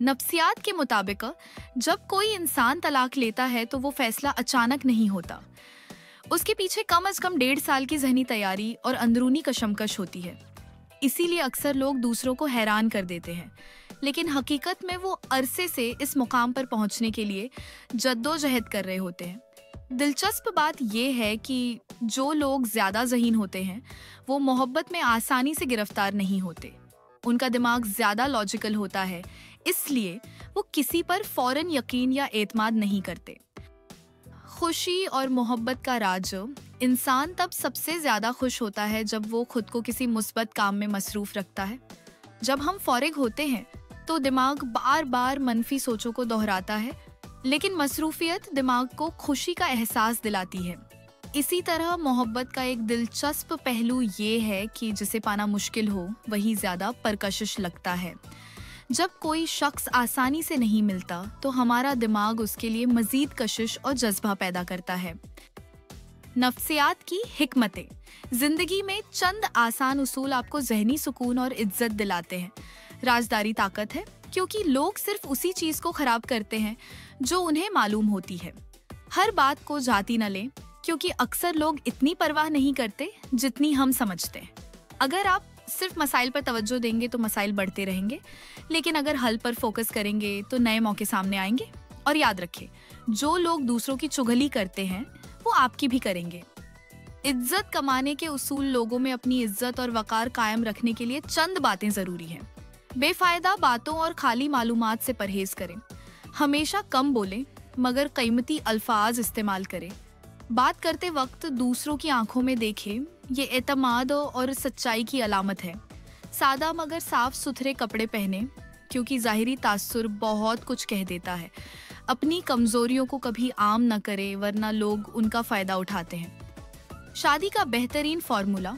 नफ्सियात के मुताबिक जब कोई इंसान तलाक लेता है तो वो फैसला अचानक नहीं होता। उसके पीछे कम से कम 1.5 साल की ज़हनी तैयारी और अंदरूनी कशमकश होती है। इसीलिए अक्सर लोग दूसरों को हैरान कर देते हैं, लेकिन हकीकत में वो अरसे से इस मुकाम पर पहुंचने के लिए जद्दोजहद कर रहे होते हैं। दिलचस्प बात यह है कि जो लोग ज्यादा ज़हीन होते हैं वो मोहब्बत में आसानी से गिरफ्तार नहीं होते। उनका दिमाग ज्यादा लॉजिकल होता है, इसलिए वो किसी पर फौरन यकीन या एतमाद नहीं करते। खुशी और मोहब्बत का राज इंसान तब सबसे ज्यादा खुश होता है जब वो खुद को किसी मुस्बत काम में मसरूफ रखता है। जब हम फौरिग होते हैं तो दिमाग बार बार मनफी सोचों को दोहराता है, लेकिन मसरूफियत दिमाग को खुशी का एहसास दिलाती है। इसी तरह मोहब्बत का एक दिलचस्प पहलू ये है कि जिसे पाना मुश्किल हो वही ज्यादा परकशिश लगता है। जब कोई शख्स आसानी से नहीं मिलता तो हमारा दिमाग उसके लिए मजीद कशिश और जज्बा पैदा करता है। नफ्सियात की हिकमतें। जिंदगी में चंद आसान उसूल आपको ज़हनी सुकून और इज्जत दिलाते हैं। राजदारी ताकत है, क्योंकि लोग सिर्फ उसी चीज को खराब करते हैं जो उन्हें मालूम होती है। हर बात को जाती न लें, क्योंकि अक्सर लोग इतनी परवाह नहीं करते जितनी हम समझते हैं। अगर आप सिर्फ मसाइल पर तवज्जो देंगे तो मसाइल बढ़ते रहेंगे, लेकिन अगर हल पर फोकस करेंगे तो नए मौके सामने आएंगे। और याद रखें, जो लोग दूसरों की चुगली करते हैं वो आपकी भी करेंगे। इज्जत कमाने के उसूल। लोगों में अपनी इज्जत और वकार कायम रखने के लिए चंद बातें जरूरी हैं। बेफायदा बातों और खाली मालूमात से परहेज करें। हमेशा कम बोलें, मगर कीमती अल्फाज इस्तेमाल करें। बात करते वक्त दूसरों की आंखों में देखें, ये एतमाद और सच्चाई की अलामत है। सादा मगर साफ सुथरे कपड़े पहने, क्योंकि ज़ाहिरी तासुर बहुत कुछ कह देता है। अपनी कमजोरियों को कभी आम न करें, वरना लोग उनका फायदा उठाते हैं। शादी का बेहतरीन फार्मूला।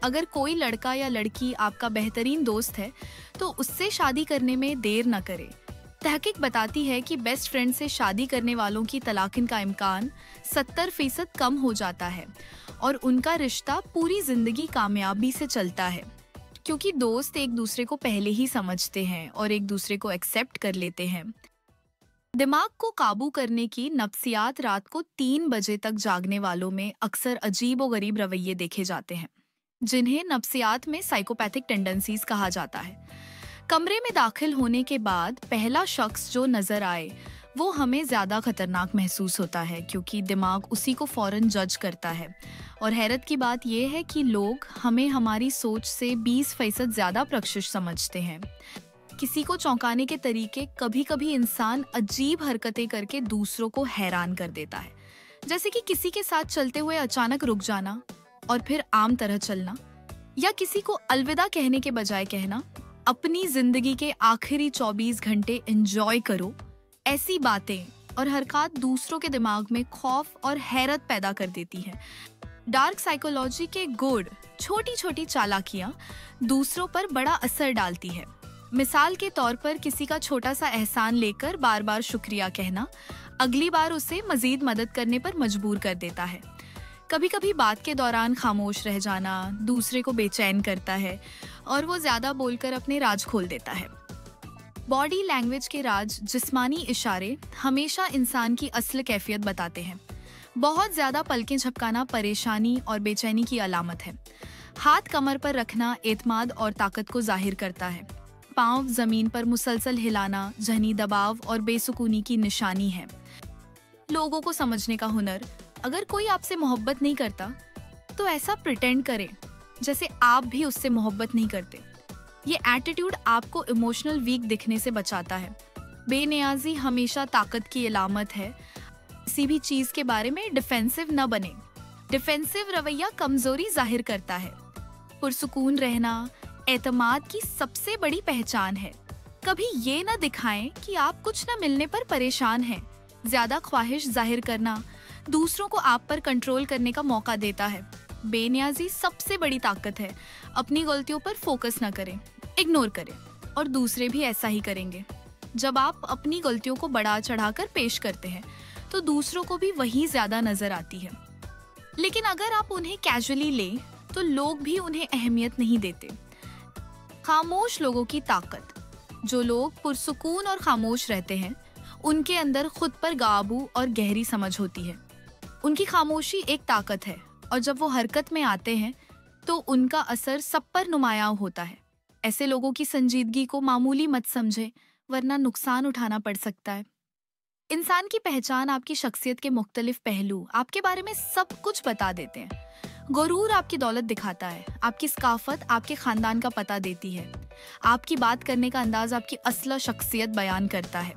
अगर कोई लड़का या लड़की आपका बेहतरीन दोस्त है तो उससे शादी करने में देर न करें। तहकीक बताती है कि बेस्ट फ्रेंड से शादी करने वालों की तलाकिन का इम्कान 70% कम हो जाता है और उनका रिश्ता पूरी जिंदगी कामयाबी से चलता है, क्योंकि दोस्त एक दूसरे को पहले ही समझते हैं और एक दूसरे को एक्सेप्ट कर लेते हैं। दिमाग को काबू करने की नफ्सियात। रात को 3 बजे तक जागने वालों में अक्सर अजीब और गरीब रवैये देखे जाते हैं, जिन्हें नफ्सियात में साइकोपैथिक टेंडेंसीज कहा जाता है। कमरे में दाखिल होने के बाद पहला शख्स जो नजर आए वो हमें ज्यादा खतरनाक महसूस होता है, क्योंकि दिमाग उसी को फौरन जज करता है। और हैरत की बात यह है कि लोग हमें हमारी सोच से 20% ज्यादा प्रकशिश समझते हैं। किसी को चौंकाने के तरीके। कभी कभी इंसान अजीब हरकतें करके दूसरों को हैरान कर देता है, जैसे कि किसी के साथ चलते हुए अचानक रुक जाना और फिर आम तरह चलना, या किसी को अलविदा कहने के बजाय कहना, अपनी जिंदगी के आखिरी 24 घंटे एंजॉय करो। ऐसी बातें और हरकत दूसरों के दिमाग में खौफ और हैरत पैदा कर देती हैं। डार्क साइकोलॉजी के गुड छोटी छोटी चालाकियां दूसरों पर बड़ा असर डालती है। मिसाल के तौर पर किसी का छोटा सा एहसान लेकर बार बार शुक्रिया कहना अगली बार उसे मजीद मदद करने पर मजबूर कर देता है। कभी कभी बात के दौरान खामोश रह जाना दूसरे को बेचैन करता है और वो ज्यादा बोलकर अपने राज खोल देता है। बॉडी लैंग्वेज के राज। जिस्मानी इशारे हमेशा इंसान की असल कैफियत बताते हैं। बहुत ज्यादा पलकें झपकाना परेशानी और बेचैनी की अलामत है। हाथ कमर पर रखना एतमाद और ताकत को जाहिर करता है। पांव जमीन पर मुसलसल हिलाना जहनी दबाव और बेसुकूनी की निशानी है। लोगों को समझने का हुनर। अगर कोई आपसे मोहब्बत नहीं करता तो ऐसा प्रिटेंड करें जैसे आप भी उससे मोहब्बत नहीं करते। ये एटीट्यूड आपको इमोशनल वीक दिखने से बचाता है। बेनियाजी हमेशा ताकत की अलामत है। किसी भी चीज के बारे में डिफेंसिव न बने। डिफेंसिव रवैया कमजोरी जाहिर करता है। पुरसुकून रहना एतमाद की सबसे बड़ी पहचान है। कभी ये न दिखाएं कि आप कुछ न मिलने पर परेशान हैं। ज्यादा ख्वाहिश जाहिर करना दूसरों को आप पर कंट्रोल करने का मौका देता है। बेनियाजी सबसे बड़ी ताकत है। अपनी गलतियों पर फोकस न करें, इग्नोर करें, और दूसरे भी ऐसा ही करेंगे। जब आप अपनी गलतियों को बढ़ा चढ़ाकर पेश करते हैं तो दूसरों को भी वही ज्यादा नजर आती है। लेकिन अगर आप उन्हें कैजुअली लें तो लोग भी उन्हें अहमियत नहीं देते। खामोश लोगों की ताकत। जो लोग पुरसुकून और खामोश रहते हैं, उनके अंदर खुद पर काबू और गहरी समझ होती है। उनकी खामोशी एक ताकत है और जब वो हरकत में आते हैं तो उनका असर सब पर नुमायां होता है। ऐसे लोगों की संजीदगी को मामूली मत समझे, वरना नुकसान उठाना पड़ सकता है। इंसान की पहचान आपकी शख्सियत के मुख्तलिफ पहलू आपके बारे में सब कुछ बता देते हैं। गुरूर आपकी दौलत दिखाता है, आपकी सकाफत आपके खानदान का पता देती है, आपकी बात करने का अंदाज आपकी असली शख्सियत बयान करता है,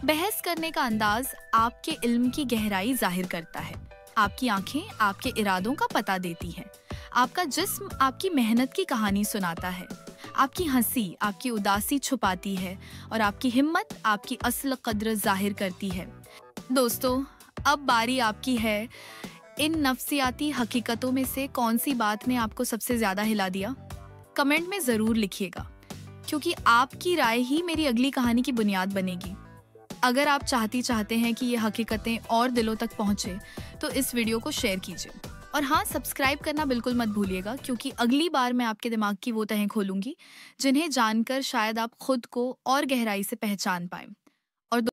बहस करने का अंदाज आपके इल्म की गहराई जाहिर करता है, आपकी आंखें आपके इरादों का पता देती हैं, आपका जिस्म आपकी मेहनत की कहानी सुनाता है, आपकी हंसी आपकी उदासी छुपाती है और आपकी हिम्मत आपकी असल कद्र जाहिर करती है। दोस्तों, अब बारी आपकी है। इन नफ्सियाती हकीकतों में से कौन सी बात ने आपको सबसे ज्यादा हिला दिया? कमेंट में जरूर लिखिएगा, क्योंकि आपकी राय ही मेरी अगली कहानी की बुनियाद बनेगी। अगर आप चाहते हैं कि ये हकीकतें और दिलों तक पहुंचे, तो इस वीडियो को शेयर कीजिए। और हाँ, सब्सक्राइब करना बिल्कुल मत भूलिएगा, क्योंकि अगली बार मैं आपके दिमाग की वो तहें खोलूंगी जिन्हें जानकर शायद आप खुद को और गहराई से पहचान पाएं।